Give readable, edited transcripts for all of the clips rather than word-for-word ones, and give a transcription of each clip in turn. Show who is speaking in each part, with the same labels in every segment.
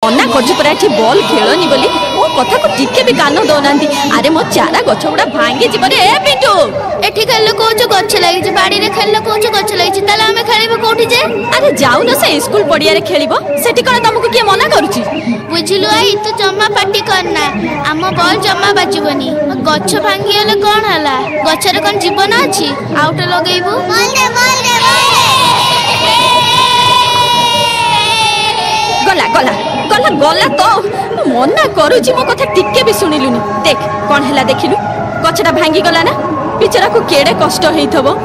Speaker 1: मना कर बॉल खेलनी बोली मो कथा को टिके भी कान दौना। अरे मो चारा गछ गुड़ा भांगी जीवन ए पिंटू
Speaker 2: एठी खेल कोच गछ लागी बाड़ी रे खेल कोच गछ लागी ताले हमें खेलिबो कोठी जे।
Speaker 1: अरे जाऊ न से स्कूल पड़िया रे खेलिबो सेठी कोन तुमको के मना करूची।
Speaker 2: बुझिलु आई तू जम्मा पार्टी करना आम बॉल जम्मा बाजिबनी गछ भांगी गेले कोन हला गछ रे कोन जीवन अछि आउट लगेबो बॉल दे
Speaker 1: गला गला गला गला तो मना करूची मो कथा टिके भी सुनिलुनी। देख कोन हला देखिलु गछटा भांगी गला ना बिचारा को केड़े कष्ट हेइथबो।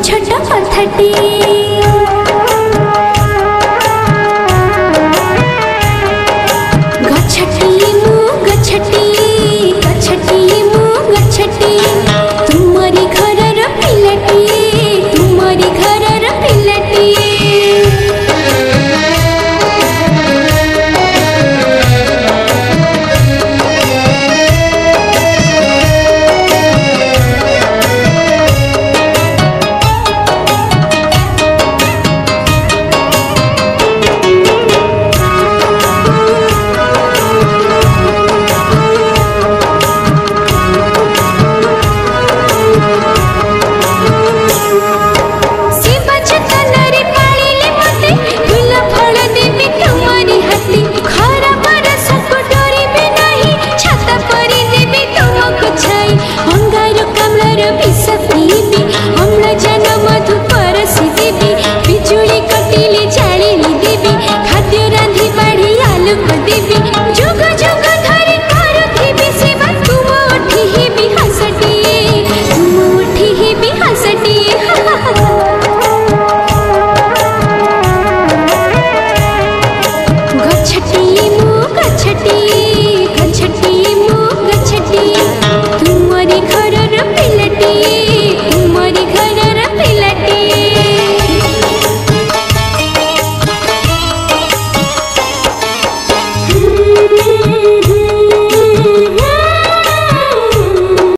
Speaker 2: छोटा पत्थर